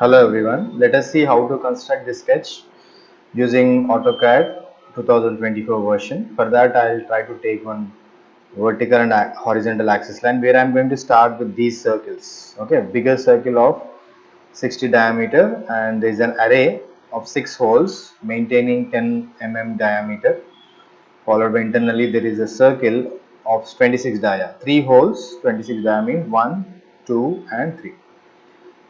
Hello everyone, let us see how to construct this sketch using AutoCAD 2024 version. For that I will try to take one vertical and horizontal axis line where I am going to start with these circles. Okay, bigger circle of 60 diameter and there is an array of 6 holes maintaining 10 mm diameter, followed by internally there is a circle of 26 dia, 3 holes 26 diameter, 1, 2 and 3.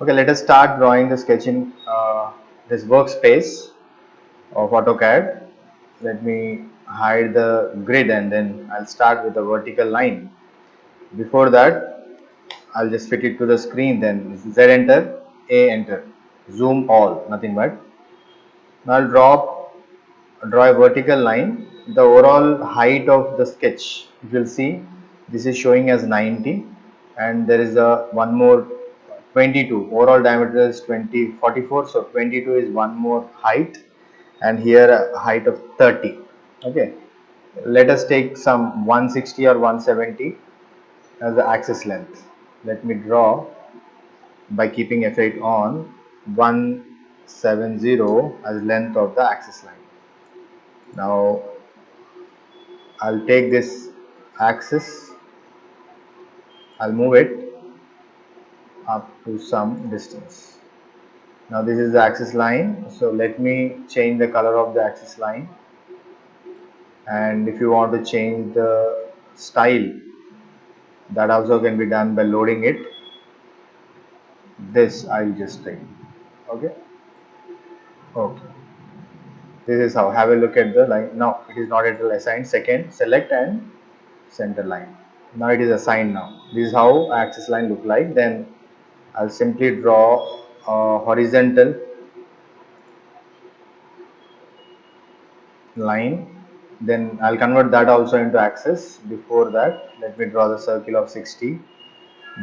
Okay, let us start drawing the sketch in this workspace of AutoCAD. Let me hide the grid and then I'll start with a vertical line. Before that, I'll just fit it to the screen. Then Z enter, A enter, zoom all, nothing but. Now I'll draw a vertical line. The overall height of the sketch, you will see this is showing as 90 and there is a one more 22. Overall diameter is 44, so 22 is one more height and here a height of 30. Okay, let us take some 160 or 170 as the axis length. Let me draw by keeping F8 on 170 as length of the axis line. Now I'll take this axis, I'll move it up to some distance. Now this is the axis line, so let me change the color of the axis line, and if you want to change the style, that also can be done by loading it. This I'll just take. Okay, this is how. Have a look at the line. Now it is not at all assigned. Second, select and center line. Now it is assigned. Now this is how axis line look like. Then I'll simply draw a horizontal line, then I'll convert that also into axis. Before that, let me draw the circle of 60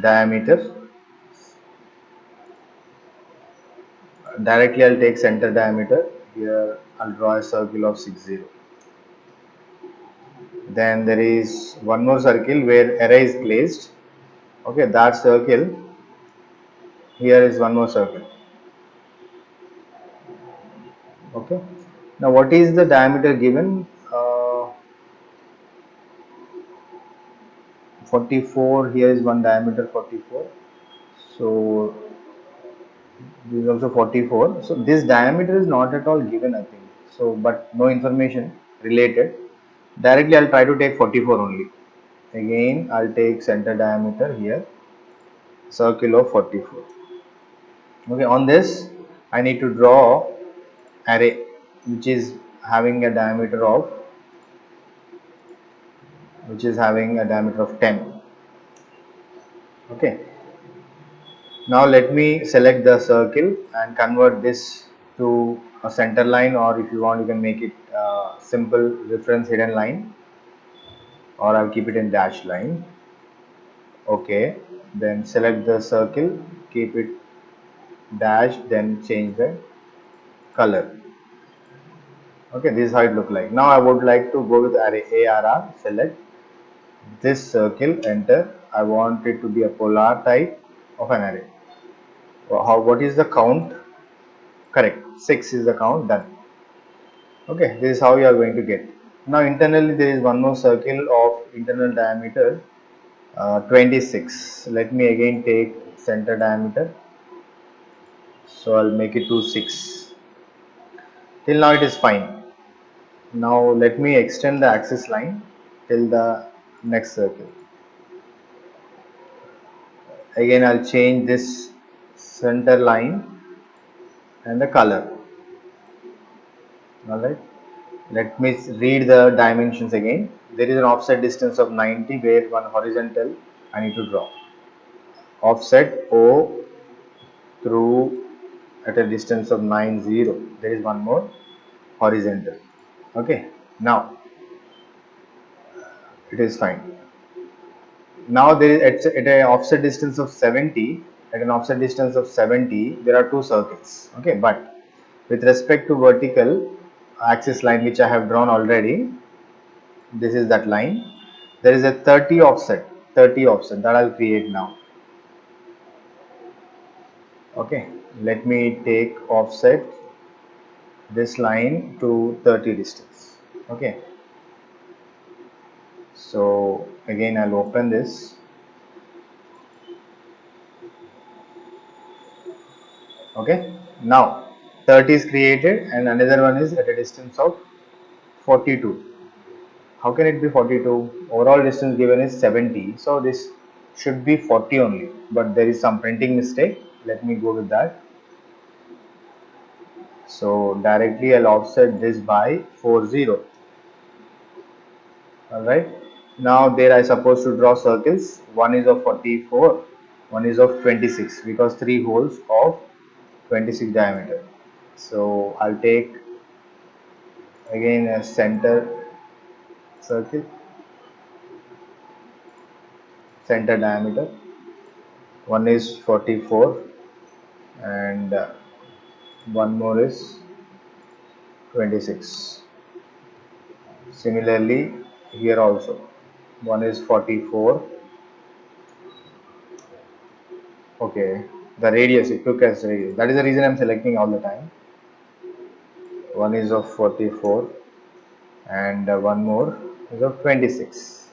diameter. Directly I'll take center diameter. Here I'll draw a circle of 60. Then there is one more circle where array is placed. Okay, that circle, here is one more circle. Okay, now what is the diameter given? 44. Here is one diameter 44. So this is also 44. So this diameter is not at all given, I think. So, but no information related. Directly I'll try to take 44 only. Again I'll take center diameter here, circle of 44. Okay, on this I need to draw array which is having a diameter of 10. Okay, now let me select the circle and convert this to a center line, or if you want you can make it simple reference hidden line, or I'll keep it in dashed line. Okay, then select the circle, keep it dashed, then change the color. Okay, this is how it look like. Now I would like to go with array ARR, select this circle, enter. I want it to be a polar type of an array. What is the count? Correct, 6 is the count. Done. Okay, this is how you are going to get. Now internally there is one more circle of internal diameter 26. Let me again take center diameter, so I'll make it to 6. Till now it is fine. Now let me extend the axis line till the next circle. Again I'll change this center line and the color. Alright, let me read the dimensions again. There is an offset distance of 90 where one horizontal I need to draw. Offset O through at a distance of 90. There is one more horizontal. Okay, now it is fine. Now there is at an offset distance of 70. At an offset distance of 70, there are two circles. Okay, but with respect to vertical axis line which I have drawn already, this is that line. There is a 30 offset that I'll create now. Okay, Let me take offset this line to 30 distance. Okay. So again I'll open this. Okay. Now 30 is created and another one is at a distance of 42. How can it be 42? Overall distance given is 70. So this should be 40 only. But there is some printing mistake. Let me go with that. So directly I'll offset this by 40. Alright. Now there I supposed to draw circles. One is of 44, one is of 26 because three holes of 26 diameter. So I'll take again a center circle, center diameter. One is 44 and one more is 26. Similarly here also one is 44. Okay, the radius it took as radius. That is the reason I'm selecting all the time. One is of 44 and one more is of 26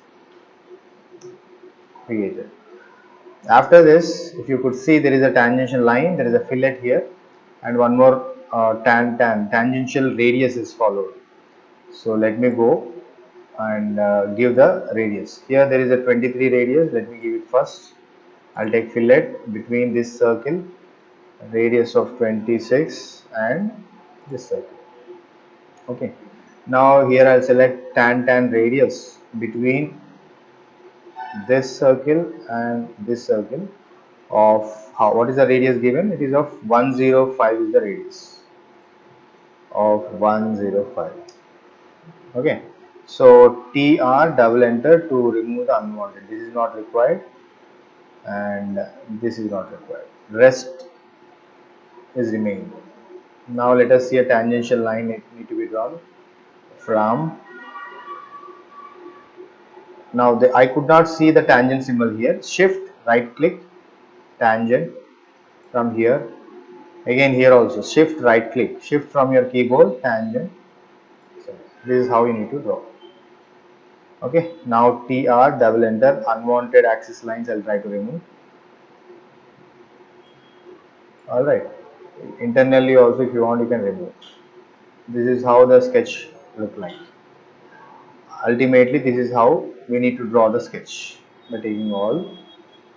created. After this, if you could see, there is a tangential line, there is a fillet here, and one more tangential radius is followed. So let me go and give the radius. Here there is a 23 radius. Let me give it first. I'll take fillet between this circle, radius of 26 and this circle. Okay. Now here I'll select tan radius between this circle and this circle of what is the radius given? It is of 105 is the radius of 105. Okay. So TR double enter to remove the unwanted. This is not required and this is not required. Rest is remaining. Now let us see a tangential line need to be drawn from. Now I could not see the tangent symbol here. Shift right click tangent from here. Again here also shift right click. Shift from your keyboard tangent. So this is how you need to draw. Okay. Now TR double enter unwanted axis lines I'll try to remove. Alright. Internally also if you want you can remove. This is how the sketch look like. Ultimately this is how we need to draw the sketch by taking all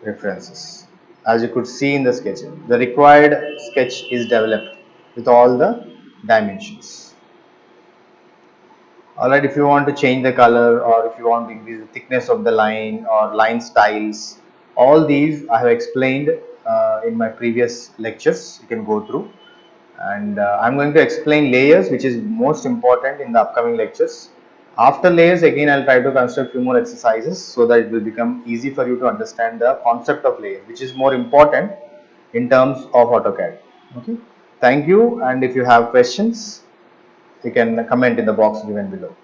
references. As you could see in the sketch, the required sketch is developed with all the dimensions. Alright, if you want to change the color or if you want to increase the thickness of the line or line styles, all these I have explained in my previous lectures. You can go through, and I'm going to explain layers, which is most important in the upcoming lectures. After layers, again I'll try to construct few more exercises so that it will become easy for you to understand the concept of layers, which is more important in terms of AutoCAD. Okay, thank you, and if you have questions, you can comment in the box given below.